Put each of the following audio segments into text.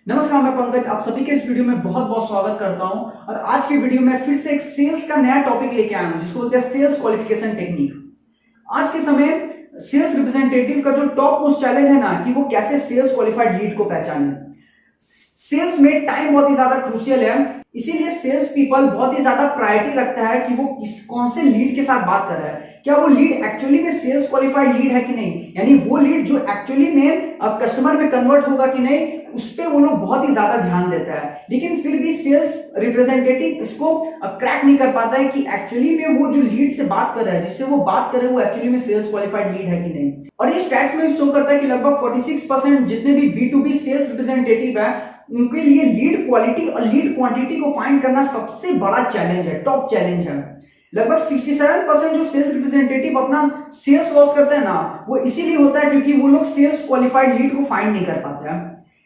नमस्कार, मैं पंकज आप सभी के इस वीडियो में बहुत बहुत स्वागत करता हूं। और आज की वीडियो में फिर से एक सेल्स का नया टॉपिक लेके आया हूं जिसको बोलते हैं सेल्स क्वालिफिकेशन टेक्निक। आज के समय सेल्स रिप्रेजेंटेटिव का जो टॉप मोस्ट चैलेंज है ना कि वो कैसे सेल्स क्वालिफाइड लीड को पहचाने। सेल्स में टाइम बहुत ही ज्यादा क्रूशियल है, इसीलिए सेल्स पीपल बहुत ही ज्यादा प्रायोरिटी रखता है कि वो कौन से लीड के साथ बात कर रहा है। क्या वो लीड एक्चुअली में सेल्स क्वालिफाइड लीड है कि नहीं, यानी वो लीड जो एक्चुअली में कस्टमर में कन्वर्ट होगा कि नहीं, उस पर वो लोग बहुत ही ज्यादा ध्यान देता है। लेकिन फिर भी सेल्स रिप्रेजेंटेटिव इसको क्रैक नहीं कर पाता है कि एक्चुअली में वो जो लीड से बात कर रहा है, जिससे वो बात कर रहे हैं, वो एक्चुअली में सेल्स क्वालिफाइड लीड है कि नहीं। और ये स्टैट्स में शो करता है कि लगभग 46% जितने भी B2B सेल्स रिप्रेजेंटेटिव है उनके लिए लीड क्वालिटी और लीड क्वांटिटी को फाइंड करना सबसे बड़ा चैलेंज है, टॉप चैलेंज है। लगभग 67% जो सेल्स रिप्रेजेंटेटिव अपना सेल्स लॉस करते हैं ना, वो इसीलिए होता है क्योंकि वो लोग सेल्स क्वालिफाइड लीड को फाइंड नहीं कर पाते हैं।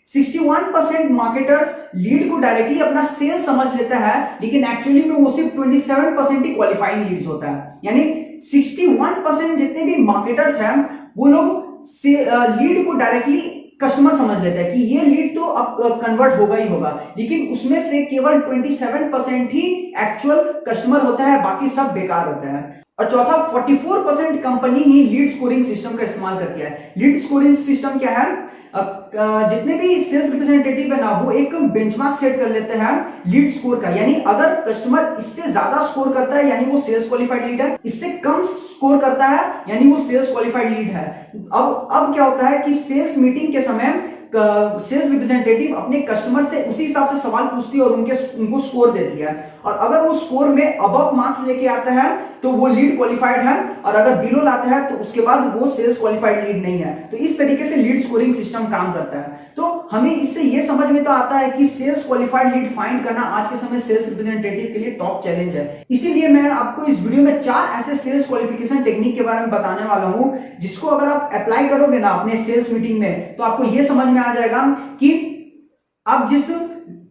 61% मार्केटर्स लीड को डायरेक्टली अपना सेल्स समझ लेता है, लेकिन एक्चुअली में वो सिर्फ 27% ही क्वालिफाइड लीड्स होता है। यानी 61% जितने भी मार्केटर्स हैं वो लोग लीड को डायरेक्टली कस्टमर समझ लेते हैं कि ये लीड तो अब कन्वर्ट होगा ही होगा, लेकिन उसमें से केवल 27% ही एक्चुअल कस्टमर होता है, बाकी सब बेकार होता है। और चौथा, 44% कंपनी ही लीड स्कोरिंग सिस्टम का इस्तेमाल करती है। लीड स्कोरिंग सिस्टम क्या है? जितने भी सेल्स रिप्रेजेंटेटिव है ना, वो एक बेंचमार्क सेट कर लेते हैं लीड स्कोर का, यानी अगर कस्टमर इससे ज्यादा स्कोर करता है यानी वो सेल्स क्वालिफाइड लीड है, इससे कम स्कोर करता है यानी वो सेल्स क्वालिफाइड लीड है। अब क्या होता है कि सेल्स मीटिंग के समय सेल्स रिप्रेजेंटेटिव अपने कस्टमर से उसी हिसाब से सवाल पूछती है और उनको स्कोर देती है, और अगर वो स्कोर में अबव मार्क्स लेके आता है तो वो लीड क्वालिफाइड है, और अगर बिलो लाता है तो उसके बाद वो सेल्स क्वालिफाइड लीड नहीं है। तो इस तरीके से लीड स्कोरिंग सिस्टम काम करता है। तो हमें इससे ये समझ में तो आता है कि सेल्स क्वालिफाइड लीड फाइंड करना आज के समय सेल्स रिप्रेजेंटेटिव के लिए टॉप चैलेंज है। इसीलिए मैं आपको इस वीडियो में 4 ऐसे सेल्स क्वालिफिकेशन टेक्निक के बारे में बताने वाला हूं, जिसको अगर आप अप्लाई करोगे ना अपने सेल्स मीटिंग में, तो आपको ये समझ में आ जाएगा कि आप जिस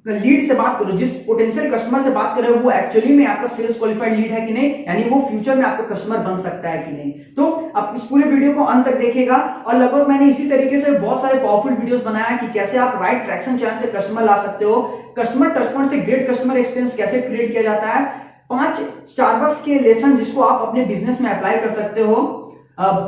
लीड से बात करो, जिस पोटेंशियल कस्टमर से बात कर रहे हो, वो एक्चुअली में आपका सेल्स क्वालिफाइड लीड है कि नहीं, यानी वो फ्यूचर में आपका कस्टमर बन सकता है कि नहीं। तो आप इस पूरे वीडियो को अंत तक देखिएगा। और लगभग मैंने इसी तरीके से बहुत सारे पावरफुल वीडियोस बनाया है कि कैसे आप राइट ट्रैक्शन चैनल से कस्टमर ला सकते हो, कस्टमर टच पॉइंट से ग्रेट कस्टमर एक्सपीरियंस कैसे क्रिएट किया जाता है, 5 स्टारबक्स के लेसन जिसको आप अपने बिजनेस में अप्लाई कर सकते हो,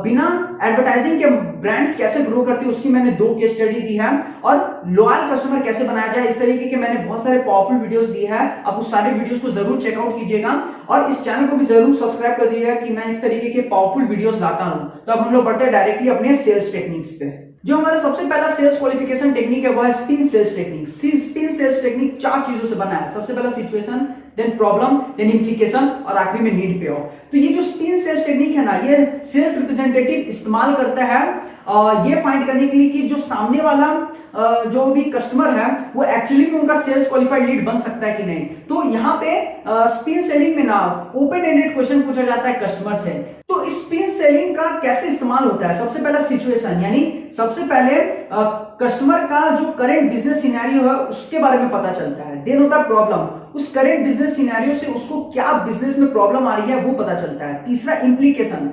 बिना एडवर्टाइजिंग के ब्रांड्स कैसे ग्रो करती है उसकी मैंने 2 केस स्टडी दी है, और लॉयल कस्टमर कैसे बनाया जाए, इस तरीके के मैंने बहुत सारे पावरफुल वीडियोस दिए हैं। आप उस सारे वीडियोस को जरूर चेकआउट कीजिएगा और इस चैनल को भी जरूर सब्सक्राइब कर दीजिएगा कि मैं इस तरीके के पावरफुल वीडियोस लाता हूं। तो अब हम लोग बढ़ते हैं डायरेक्टली अपने सेल्स टेक्निक्स पे। जो हमारा सबसे पहला सेल्स क्वालिफिकेशन टेक्निक है वो है spin sales technique. Spin sales technique 4 चीजों से बना है। सबसे पहला situation, then problem, then implication और आखिरी में नीड पे ऑफ। तो ये जो स्पिन सेल्स टेक्निक है ना, ये सेल्स रिप्रेजेंटेटिव इस्तेमाल करता है ये फाइंड करने के लिए कि जो सामने वाला जो भी कस्टमर है वो एक्चुअली में उनका सेल्स क्वालिफाइड लीड बन सकता है कि नहीं। तो यहाँ पे स्पिन सेलिंग में ना ओपन एंडेड क्वेश्चन पूछा जाता है कस्टमर से। तो स्पिन सेलिंग का कैसे इस्तेमाल होता है? सबसे पहला सिचुएशन, यानी सबसे पहले कस्टमर का जो करंट बिजनेस सिनेरियो है उसके बारे में पता चलता है। देन होता है प्रॉब्लम, उस करंट बिजनेस सिनेरियो से उसको क्या बिजनेस में प्रॉब्लम आ रही है वो पता चलता है। तीसरा इंप्लीकेशन,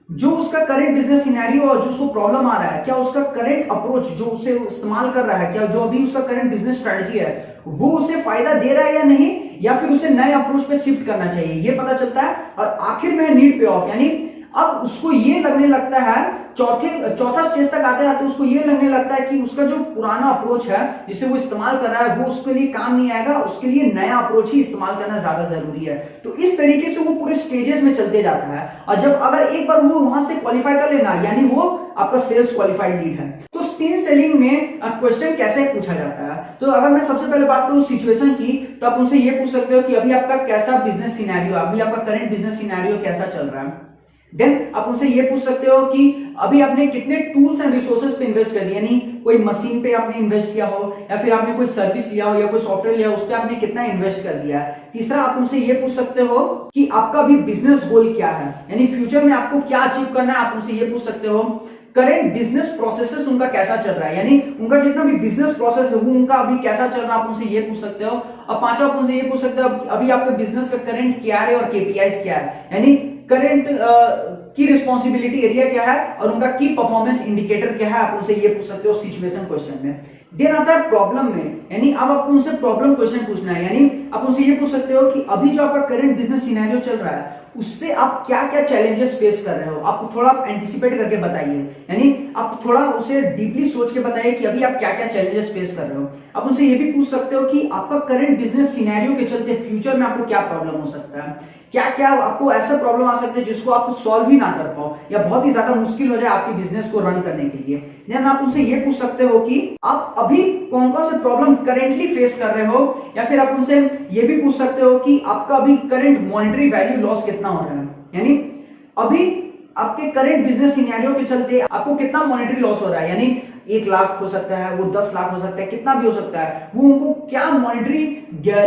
जो उसका करंट बिजनेस सिनेरियो और जो उसको प्रॉब्लम आ रहा है, क्या उसका करंट अप्रोच जो उसे इस्तेमाल कर रहा है, क्या जो अभी उसका करंट बिजनेस स्ट्रेटजी है वो उसे फायदा दे रहा है या नहीं, या फिर उसे नए अप्रोच पे शिफ्ट करना चाहिए, ये पता चलता है। और आखिर में नीड पे ऑफ, यानी अब उसको ये लगने लगता है, चौथा स्टेज तक आते आते उसको ये लगने लगता है कि उसका जो पुराना अप्रोच है जिसे वो इस्तेमाल कर रहा है वो उसके लिए काम नहीं आएगा, उसके लिए नया अप्रोच ही इस्तेमाल करना ज्यादा जरूरी है। तो इस तरीके से वो पूरे स्टेजेस में चलते जाता है, और जब अगर एक बार वो वहां से क्वालिफाई कर लेना, यानी वो आपका सेल्स क्वालिफाइड लीड है। तो स्पिन सेलिंग में क्वेश्चन कैसे पूछा जाता है? तो अगर मैं सबसे पहले बात करूं सिचुएशन की, तो आप उनसे ये पूछ सकते हो कि अभी आपका कैसा बिजनेस सिनेरियो, अभी आपका करंट बिजनेस सिनेरियो कैसा चल रहा है। देन आप उनसे ये पूछ सकते हो कि अभी आपने कितने टूल्स एंड रिसोर्सेज पे इन्वेस्ट कर दिया, यानी कोई मशीन पे आपने इन्वेस्ट किया हो, या फिर आपने कोई सर्विस लिया हो या कोई सॉफ्टवेयर लिया हो, उस पर आपने कितना इन्वेस्ट कर दिया है। तीसरा, आप उनसे ये पूछ सकते हो कि आपका अभी बिजनेस गोल क्या है, यानी फ्यूचर में आपको क्या अचीव करना है, आप उनसे ये पूछ सकते हो। करेंट बिजनेस प्रोसेसेस उनका कैसा चल रहा है, यानी उनका जितना भी बिजनेस प्रोसेस है वो उनका अभी कैसा चल रहा है, आप उनसे ये पूछ सकते हो। और पांचवा, आप उनसे ये पूछ सकते हो अभी आपके बिजनेस का करंट क्या है और केपीआईज क्या है, यानी करंट की रिस्पॉन्सिबिलिटी एरिया क्या है और उनका की परफॉर्मेंस इंडिकेटर क्या है, आप उनसे ये पूछ सकते हो सिचुएशन क्वेश्चन में। देन आता है प्रॉब्लम में, यानी अब आपको उनसे प्रॉब्लम क्वेश्चन पूछना है, यानी आप उनसे ये पूछ सकते हो कि अभी जो आपका करंट बिजनेस सिनेरियो चल रहा है उससे आप क्या क्या चैलेंजेस फेस कर रहे हो, आप थोड़ा एंटिसिपेट करके बताइए, यानी आप थोड़ा उसे डीपली सोच के बताइए कि अभी आप क्या क्या चैलेंजेस फेस कर रहे हो। आप उनसे ये भी पूछ सकते हो कि आपका करंट बिजनेस सिनेरियो के चलते फ्यूचर में आपको क्या प्रॉब्लम हो सकता है, क्या क्या आपको ऐसा प्रॉब्लम आ सकता है जिसको आप सॉल्व ही ना कर पाओ या बहुत ही ज्यादा मुश्किल हो जाए आपके बिजनेस को रन करने के लिए। देन आप उनसे ये पूछ सकते हो कि आप अभी कौन कौन से प्रॉब्लम करेंटली फेस कर रहे हो, या फिर आप उनसे ये भी पूछ सकते हो कि आपका अभी करंट मॉनेटरी वैल्यू लॉस कितना हो रहा है, यानी अभी आपके करंट बिजनेस सिनेरियो के चलते आपको कितना मॉनेटरी लॉस हो रहा है, यानी 1 लाख हो सकता है, वो 10 लाख हो सकता है, कितना भी हो सकता है, वो उनको क्या मॉनेटरी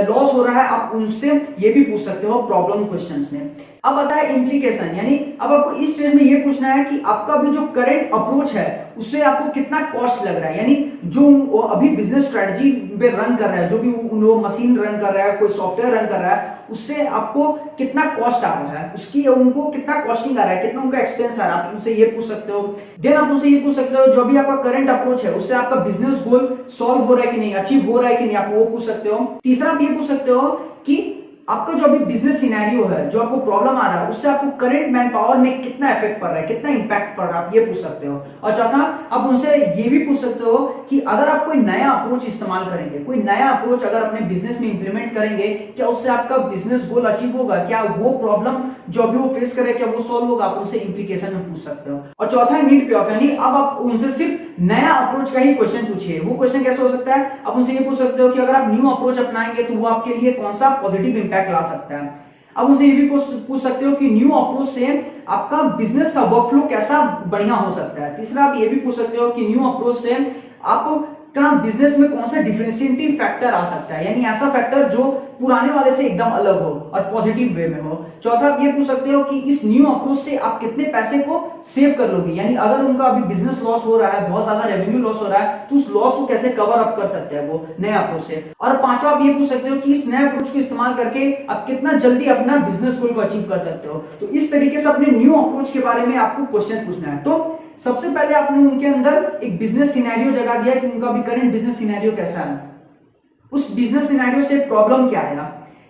लॉस हो रहा है, आप उनसे ये भी पूछ सकते हो प्रॉब्लम क्वेश्चंस में। अब आता है इम्प्लीकेशन, यानी अब आपको इस स्टेज में ये पूछना है कि आपका अभी जो करंट अप्रोच है उससे आपको कितना कॉस्ट लग रहा है, यानी जो अभी बिजनेस स्ट्रेटजी पे रन कर रहा है, जो भी वो मशीन रन कर रहा है, कोई सॉफ्टवेयर रन कर रहा है, उससे आपको कितना कॉस्ट आ रहा है, उसकी उनको कितना कॉस्टिंग आ रहा है, कितना उनका एक्सपेंस आ रहा है, आप उनसे ये पूछ सकते हो। देन आप उनसे ये पूछ सकते हो जो भी आपका करंट अप्रोच है उससे आपका बिजनेस गोल सॉल्व हो रहा है कि नहीं, अचीव हो रहा है कि नहीं, आप वो पूछ सकते हो। तीसरा आप ये पूछ सकते हो कि आपका जो अभी बिजनेस सिनेरियो है, जो आपको प्रॉब्लम आ रहा है, उससे आपको करंट मैन पावर में कितना इफेक्ट पड़ रहा है, कितना इंपैक्ट पड़ रहा है, आप ये पूछ सकते हो। और चौथा आप उनसे ये भी पूछ सकते हो कि अगर आप कोई नया अप्रोच इस्तेमाल करेंगे, कोई नया अप्रोच अगर अपने बिजनेस में इंप्लीमेंट करेंगे, क्या उससे आपका बिजनेस गोल अचीव होगा, क्या वो प्रॉब्लम जो अभी वो फेस कर रहे हैं क्या वो सॉल्व होगा, आप उनसे इंप्लीकेशन में पूछ सकते हो। और चौथा है नीड पे ऑफ, यानी अब आप उनसे सिर्फ नया अप्रोच का ही क्वेश्चन पूछिए। वो क्वेश्चन कैसे हो सकता है, आप उनसे ये पूछ सकते हो कि अगर आप न्यू अप्रोच अपनाएंगे तो वो आपके लिए कौन सा पॉजिटिव इंपैक्ट ला सकता है। अब उनसे ये भी पूछ सकते हो कि न्यू अप्रोच से आपका बिजनेस का वर्कफ्लो कैसा बढ़िया हो सकता है। तीसरा आप ये भी पूछ सकते हो कि न्यू अप्रोच से आपका बिजनेस में कौन सा डिफरेंशिएटिंग फैक्टर आ सकता है, यानी ऐसा फैक्टर जो पुराने वाले से एकदम अलग हो और पॉजिटिव वे में हो। चौथा आप ये पूछ सकते हो कि इस न्यू अप्रोच से आप कितने पैसे को सेव कर लोगे, यानी अगर उनका अभी बिजनेस लॉस हो रहा है, बहुत ज्यादा रेवेन्यू लॉस हो रहा है, तो उस लॉस को कैसे कवर अप कर सकते हैं वो नए अप्रोच से। और पांचवा आप ये पूछ सकते हो कि इस नए अप्रोच को इस्तेमाल करके आप कितना जल्दी अपना बिजनेस गोल को अचीव कर सकते हो। तो इस तरीके से अपने न्यू अप्रोच के बारे में आपको क्वेश्चन पूछना है। तो सबसे पहले आपने उनके अंदर एक बिजनेस सिनेरियो जगा दिया कि उनका अभी करंट बिजनेस सिनेरियो कैसा है, उस बिजनेस सिनेरियो से प्रॉब्लम क्या आया।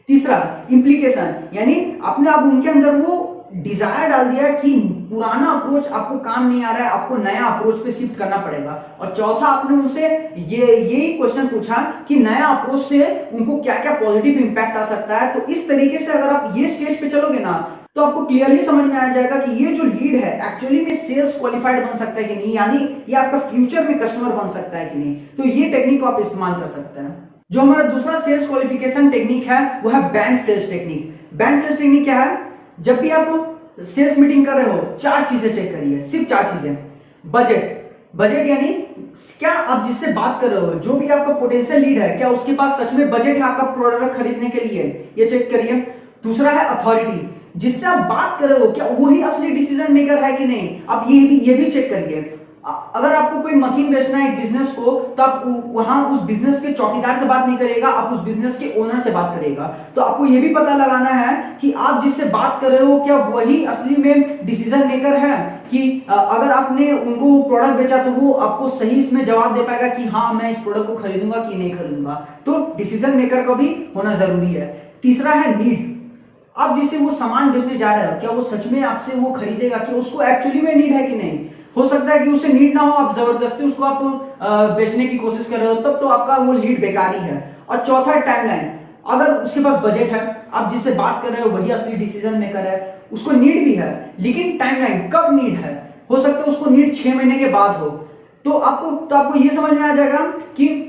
तीसरा इंप्लीकेशन, यानी आपने अब उनके अंदर वो डिजायर डाल दिया कि पुराना अप्रोच आपको काम नहीं आ रहा है, आपको नया अप्रोच पे शिफ्ट करना पड़ेगा। और चौथा आपने उनसे यही क्वेश्चन पूछा कि नया अप्रोच से उनको क्या क्या पॉजिटिव इंपैक्ट आ सकता है। तो इस तरीके से अगर आप ये स्टेज पे चलोगे ना तो आपको क्लियरली समझ में आ जाएगा कि ये जो लीड है एक्चुअली में सेल्स क्वालिफाइड बन सकता है कि नहीं, यानी ये आपका फ्यूचर में कस्टमर बन सकता है कि नहीं। तो ये टेक्निक को आप इस्तेमाल कर सकते हैं। जो हमारा दूसरा सेल्स क्वालिफिकेशन टेक्निक है वो है bank sales technique. Bank sales technique क्या है, जब भी आप सेल्स मीटिंग कर रहे हो 4 चीजें चेक करिए, सिर्फ 4 चीजें। बजट यानी क्या आप जिससे बात कर रहे हो, जो भी आपका पोटेंशियल लीड है, क्या उसके पास सच में बजट है आपका प्रोडक्ट खरीदने के लिए, ये चेक करिए। दूसरा है अथॉरिटी, जिससे आप बात कर रहे हो क्या वही असली डिसीजन मेकर है कि नहीं, आप ये भी चेक करिए। अगर आपको कोई मशीन बेचना है एक बिजनेस को, तो आप वहां उस बिजनेस के चौकीदार से बात नहीं करेगा, आप उस बिजनेस के ओनर से बात करेगा। तो आपको यह भी पता लगाना है कि आप जिससे बात कर रहे हो क्या वही असली में डिसीजन मेकर है, कि अगर आपने उनको प्रोडक्ट बेचा तो वो आपको सही इसमें जवाब दे पाएगा कि हाँ मैं इस प्रोडक्ट को खरीदूंगा कि नहीं खरीदूंगा। तो डिसीजन मेकर का भी होना जरूरी है। तीसरा है नीड, आप जिसे वो सामान बेचने जा रहे हो क्या वो सच में आपसे वो खरीदेगा, कि उसको एक्चुअली में नीड है कि नहीं। हो सकता है कि उसे नीड ना हो, आप जबरदस्ती उसको आप बेचने की कोशिश कर रहे हो, तब तो आपका वो लीड बेकार ही है। और चौथा टाइमलाइन, अगर उसके पास बजट है, आप जिससे बात कर रहे हो वही असली डिसीजन मेकर है, उसको नीड भी है, लेकिन टाइमलाइन कब नीड है, हो सकता है उसको नीड 6 महीने के बाद हो। तो आपको ये समझ में आ जाएगा कि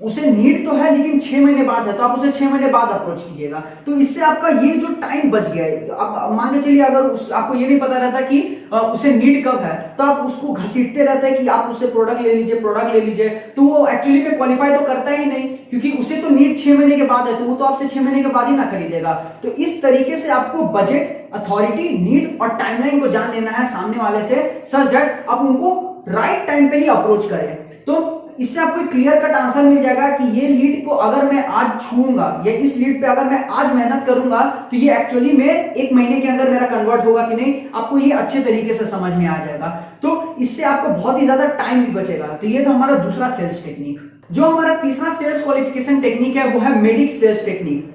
उसे नीड तो है लेकिन 6 महीने बाद है, तो आप उसे 6 महीने बाद अप्रोच कीजिएगा। तो इससे आपका ये जो टाइम बच गया है, आप मान के चलिए अगर आपको ये नहीं पता रहता कि उसे नीड कब है, तो आप उसको घसीटते रहते हैं कि आप उससे प्रोडक्ट ले लीजिए, तो वो एक्चुअली में क्वालिफाई तो करता ही नहीं, क्योंकि उसे तो नीड 6 महीने के बाद है, तो वो तो आपसे 6 महीने के बाद ही ना खरीदेगा। तो इस तरीके से आपको बजट, अथॉरिटी, नीड और टाइमलाइन को जान लेना है सामने वाले से, सच दैट आप उनको राइट टाइम पे ही अप्रोच करें। तो इससे आपको एक क्लियर कट आंसर मिल जाएगा कि ये लीड को अगर मैं आज छूऊंगा या इस लीड पे अगर मैं आज मेहनत करूंगा तो ये एक्चुअली में 1 महीने के अंदर मेरा कन्वर्ट होगा कि नहीं, आपको ये अच्छे तरीके से समझ में आ जाएगा। तो इससे आपको बहुत ही ज्यादा टाइम भी बचेगा। तो ये तो हमारा दूसरा सेल्स टेक्निक। जो हमारा तीसरा सेल्स क्वालिफिकेशन टेक्निक है वो है मेडिक सेल्स टेक्निक।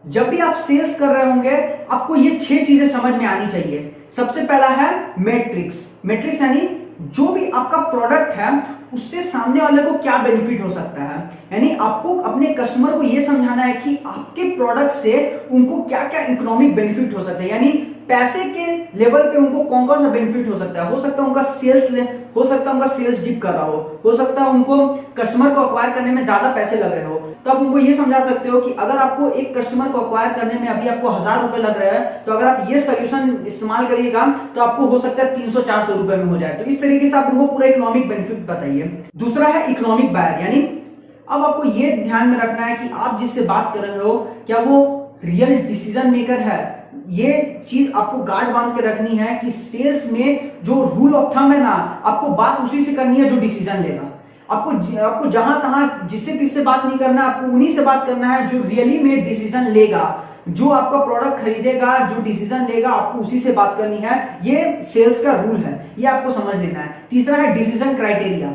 जब भी आप सेल्स कर रहे होंगे आपको ये 6 चीजें समझ में आनी चाहिए। सबसे पहला है मैट्रिक्स। मैट्रिक्स यानी जो भी आपका प्रोडक्ट है उससे सामने वाले को क्या बेनिफिट हो सकता है, यानी आपको अपने कस्टमर को यह समझाना है कि आपके प्रोडक्ट से उनको क्या क्या इकोनॉमिक बेनिफिट हो सकता है, यानी पैसे के लेवल पे उनको कौन कौन सा बेनिफिट हो सकता है। हो सकता है उनका सेल्स हो सकता है उनका सेल्स डिप कर रहा हो सकता है उनको कस्टमर को अक्वायर करने में ज्यादा पैसे लग रहे हो, तो आप उनको ये समझा सकते हो कि अगर आपको एक कस्टमर को अक्वायर करने में अभी आपको 1000 रुपए लग रहा है, तो अगर आप ये सोल्यूशन इस्तेमाल करिएगा तो आपको हो सकता है 300-400 रुपए में हो जाए। तो इस तरीके से आप उनको पूरा इकोनॉमिक बेनिफिट बताइए। दूसरा है इकोनॉमिक बायर, यानी अब आपको ये ध्यान में रखना है कि आप जिससे बात कर रहे हो क्या वो रियल डिसीजन मेकर है। ये चीज आपको गार्ड बांध के रखनी है कि सेल्स में जो रूल ऑफ थंब है ना, आपको बात उसी से करनी है जो डिसीजन लेगा। आपको जहां तहां जिससे किससे बात नहीं करना, आपको उन्हीं से बात करना है जो रियली में डिसीजन लेगा, जो आपका प्रोडक्ट खरीदेगा, जो डिसीजन लेगा, आपको उसी से बात करनी है। ये सेल्स का रूल है, ये आपको समझ लेना है। तीसरा है डिसीजन क्राइटेरिया।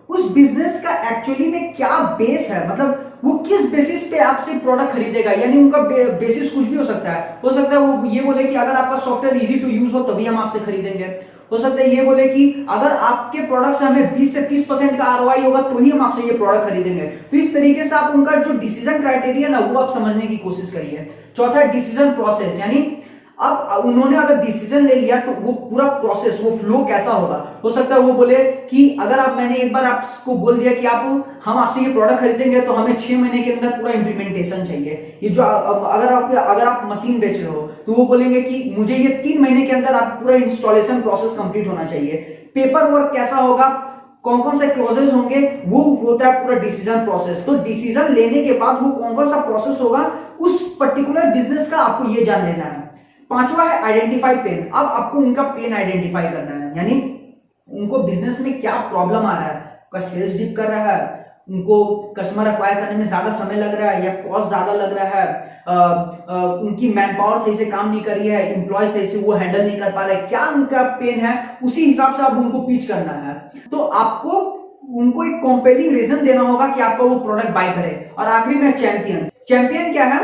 उस बिजनेस का एक्चुअली में क्या बेस है, मतलब वो किस बेसिस पे आपसे प्रोडक्ट खरीदेगा, यानी उनका बेसिस कुछ भी हो सकता है। हो सकता है वो ये बोले कि अगर आपका सॉफ्टवेयर इजी टू यूज हो तभी हम आपसे खरीदेंगे। हो सकता है ये बोले कि अगर आपके प्रोडक्ट से हमें 20 से 30% का आरओआई होगा तो ही हम आपसे ये प्रोडक्ट खरीदेंगे। तो इस तरीके से आप उनका जो डिसीजन क्राइटेरिया ना वो आप समझने की कोशिश करिए। चौथा डिसीजन प्रोसेस, यानी अब उन्होंने अगर डिसीजन ले लिया तो वो पूरा प्रोसेस, वो फ्लो कैसा होगा। हो सकता है वो बोले कि अगर आप मैंने एक बार आपको बोल दिया कि हम आपसे ये प्रोडक्ट खरीदेंगे तो हमें 6 महीने के अंदर पूरा इंप्लीमेंटेशन चाहिए। ये जो अगर आप मशीन बेच रहे हो तो वो बोलेंगे कि मुझे ये 3 महीने के अंदर आप पूरा इंस्टॉलेशन प्रोसेस कंप्लीट होना चाहिए। पेपर वर्क कैसा होगा, कौन कौन से क्लॉजेस होंगे, वो होता है पूरा डिसीजन प्रोसेस। तो डिसीजन लेने के बाद वो कौन कौन सा प्रोसेस होगा उस पर्टिकुलर बिजनेस का आपको ये जान लेना है। पांचवा है आइडेंटिफाई पेन। अब आपको उनका पेन आइडेंटिफाई करना है, यानी उनको बिजनेस में क्या प्रॉब्लम आ रहा है, उनका सेल्स डिप कर रहा है, उनको कस्टमर अक्वायर करने में ज्यादा समय लग रहा है या कॉस्ट ज्यादा लग रहा है, उनकी मैन पावर सही से काम नहीं कर रही है, इंप्लॉय सही से वो हैंडल नहीं कर पा रहे, क्या उनका पेन है, उसी हिसाब से आप उनको पिच करना है। तो आपको उनको एक कॉम्पेलिंग रीजन देना होगा कि आपका वो प्रोडक्ट बाय करे। और आखिरी में चैंपियन। चैंपियन क्या है,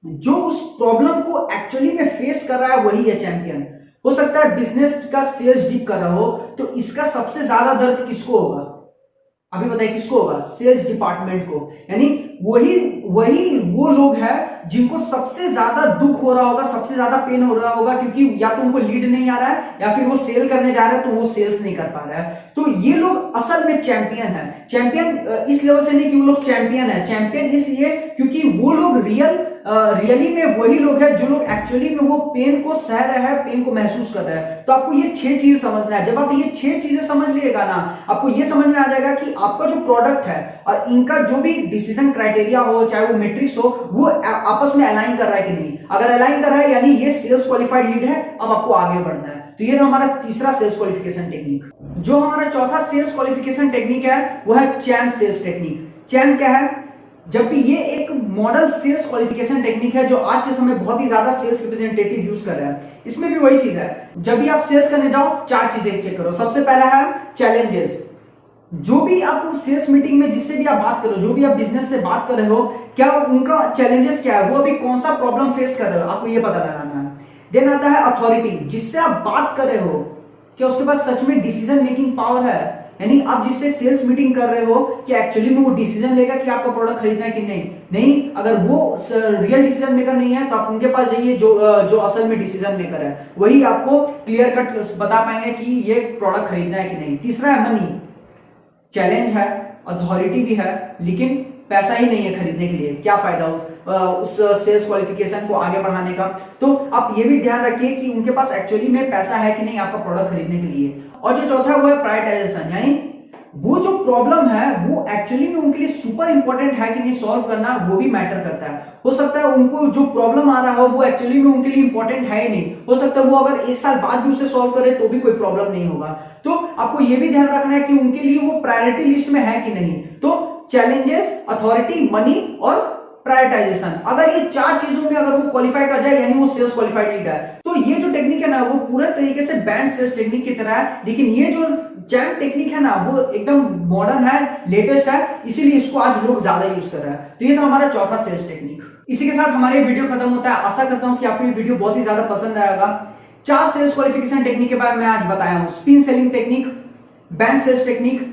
जो उस प्रॉब्लम को एक्चुअली में फेस कर रहा है वही है चैंपियन। हो सकता है बिजनेस का सेल्स डिप कर रहा हो तो इसका सबसे ज्यादा दर्द किसको होगा, अभी बताइए किसको होगा, सेल्स डिपार्टमेंट को। यानी वही वो लोग हैं जिनको सबसे ज्यादा दुख हो रहा होगा, सबसे ज्यादा पेन हो रहा होगा, क्योंकि या तो उनको लीड नहीं आ रहा है या फिर वो सेल करने जा रहे हैं तो वो सेल्स नहीं कर पा रहा है। तो ये लोग असल में चैंपियन है। चैंपियन इस लेवल से नहीं कि वो लोग चैंपियन है, चैंपियन इसलिए क्योंकि वो लोग रियली में वही लोग हैं जो लोग एक्चुअली में वो पेन को सह रहे हैं, पेन को महसूस कर रहे हैं। तो आपको ये 6 चीज समझना है। जब आप ये 6 चीजें समझ लीजिएगा ना, आपको ये समझ में आ जाएगा कि आपका जो प्रोडक्ट है और इनका जो भी डिसीजन क्राइटेरिया हो, चाहे वो मैट्रिक्स हो, वो आपस में अलाइन कर रहा है कि नहीं। अगर अलाइन कर रहा है यानी ये सेल्स क्वालिफाइड लीड है, अब आपको आगे बढ़ना है। तो ये हमारा तीसरा सेल्स क्वालिफिकेशन टेक्निक। जो हमारा चौथा सेल्स क्वालिफिकेशन टेक्निक है वो है चैम्प सेल्स टेक्निक। चैम्प क्या है, जब भी ये एक मॉडल सेल्स क्वालिफिकेशन टेक्निक है जो आज के समय बहुत ही ज्यादा सेल्स रिप्रेजेंटेटिव यूज कर रहे हैं। इसमें भी वही चीज है, जब भी आप सेल्स करने जाओ 4 चीजें चेक करो। सबसे पहला है चैलेंजेस। जो भी आप सेल्स मीटिंग में जिससे भी आप बात करो, जो भी आप बिजनेस से बात कर रहे हो, क्या उनका चैलेंजेस क्या है, वो अभी कौन सा प्रॉब्लम फेस कर रहे हो, आपको ये पता लगाना है। देन आता है अथॉरिटी, जिससे आप बात कर रहे हो क्या उसके पास सच में डिसीजन मेकिंग पावर है, यानी आप जिससे सेल्स मीटिंग कर रहे हो कि एक्चुअली में वो डिसीजन लेगा कि आपका प्रोडक्ट खरीदना है कि नहीं। अगर वो रियल डिसीजन मेकर नहीं है तो आप उनके पास जाइए जो असल में डिसीजन मेकर है, वही आपको क्लियर कट बता पाएंगे कि ये प्रोडक्ट खरीदना है कि नहीं। तीसरा है मनी। चैलेंज है, अथॉरिटी भी है, लेकिन पैसा ही नहीं है खरीदने के लिए, क्या फायदा उस सेल्स क्वालिफिकेशन को आगे बढ़ाने का। तो आप ये भी ध्यान रखिए कि उनके पास एक्चुअली में पैसा है कि नहीं आपका प्रोडक्ट खरीदने के लिए। और जो चौथा वो है प्रायोरिटाइजेशन, यानी वो जो प्रॉब्लम है वो एक्चुअली में उनके लिए सुपर इंपॉर्टेंट है कि नहीं सॉल्व करना, वो भी मैटर करता है। हो सकता है उनको जो प्रॉब्लम आ रहा हो वो एक्चुअली में उनके लिए इंपॉर्टेंट है ही नहीं, हो सकता है वो अगर 1 साल बाद भी उसे सॉल्व करे तो भी कोई प्रॉब्लम नहीं होगा। तो आपको ये भी ध्यान रखना है कि उनके लिए वो प्रायोरिटी लिस्ट में है कि नहीं। तो चैलेंजेस, अथॉरिटी, मनी और प्रायोरिटाइजेशन, अगर ये 4 चीजों में अगर वो क्वालिफाई कर जाए यानी वो सेल्स क्वालिफाइड लीड है। तो ये जो टेक्निक है है ना वो पूरे तरीके से बैंड सेल्स टेक्निक की तरह है, लेकिन ये जो चैन टेक्निक है ना वो एकदम मॉडर्न है, लेटेस्ट है, इसीलिए इसको आज लोग ज्यादा यूज कर रहे हैं। तो ये था हमारा चौथा सेल्स टेक्निक। इसी के साथ हमारे वीडियो खत्म होता है। आशा करता हूं कि आपको ये वीडियो बहुत ही ज्यादा पसंद आएगा। 4 सेल्स क्वालिफिकेशन टेक्निक के बारे में आज बताया हूं। Spin selling technique, band sales technique,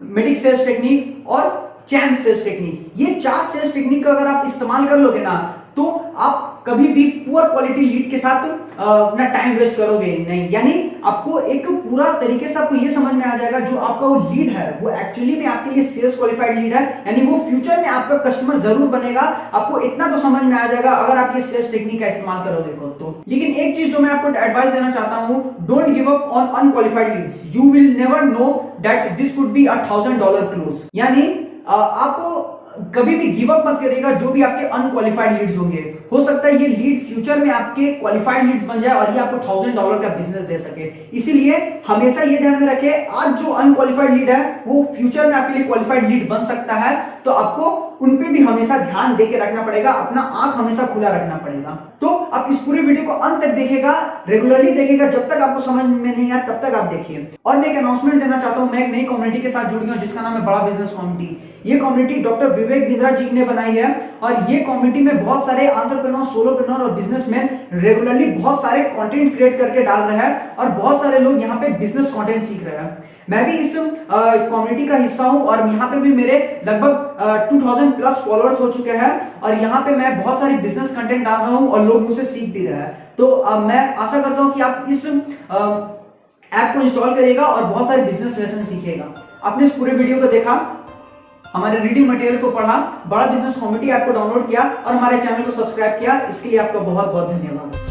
medic sales technique और चैन सेल्स टेक्निक। ये 4 सेल्स टेक्निक का अगर आप इस्तेमाल कर लोगे ना तो आप कभी भी पुअर क्वालिटी लीड के साथ अपना टाइम वेस्ट करोगे नहीं। यानी आपको एक पूरा तरीके से आपको ये समझ में आ जाएगा जो आपका वो लीड है वो एक्चुअली में आपके लिए सेल्स क्वालिफाइड लीड है, यानी वो फ्यूचर में आपका कस्टमर जरूर बनेगा। आपको इतना तो समझ में आ जाएगा अगर आप ये सेल्स टेक्निक का इस्तेमाल करोगे तो। लेकिन एक चीज जो मैं आपको एडवाइस देना चाहता हूं, don't give up on unqualified leads. You will never know that this could be $1000 close. यानी आप कभी भी गिव अप मत करिएगा जो भी आपके अनक्वालिफाइड लीड्स होंगे। हो सकता है ये लीड फ्यूचर में आपके क्वालिफाइड लीड्स बन जाए और ये आपको $1000 का बिजनेस दे सके। इसीलिए हमेशा ये ध्यान में रखें, आज जो अनक्वालिफाइड लीड है वो फ्यूचर में आपके लिए क्वालिफाइड लीड बन सकता है। तो आपको उन पे भी हमेशा ध्यान देके रखना पड़ेगा, अपना आंख हमेशा खुला रखना पड़ेगा। तो आप इस पूरे वीडियो को अंत तक देखेगा, रेगुलरली देखेगा, जब तक आपको समझ में नहीं आया तब तक आप देखिए। और मैं एक अनाउंसमेंट देना चाहता हूं, मैं एक नई कम्युनिटी के साथ जुड़ गया हूं जिसका नाम है बड़ा बिजनेस कम्युनिटी। ये कम्युनिटी डॉक्टर विवेक बिंद्रा जी ने बनाई है और ये कम्युनिटी में बहुत सारे एंटरप्रेन्योर, सोलोप्रेन्योर और बिजनेसमैन रेगुलरली बहुत सारे कंटेंट क्रिएट करके डाल रहे हैं और बहुत सारे लोग यहाँ पे बिजनेस कंटेंट सीख रहे हैं। मैं भी इस कम्युनिटी का हिस्सा हूं और यहाँ पे भी मेरे लगभग 2000 प्लस फॉलोअर्स हो चुके हैं और यहाँ पे मैं बहुत सारी बिजनेस कंटेंट डाल रहा हूँ और लोग मुझसे सीख भी रहे हैं। तो मैं आशा करता हूँ कि आप इस ऐप को इंस्टॉल करिएगा और बहुत सारे बिजनेस लेसन सीखिएगा। आपने इस पूरे वीडियो को देखा, हमारे रीडिंग मटेरियल को पढ़ा, बड़ा बिजनेस कम्युनिटी ऐप को डाउनलोड किया और हमारे चैनल को सब्सक्राइब किया, इसके लिए आपका बहुत बहुत धन्यवाद।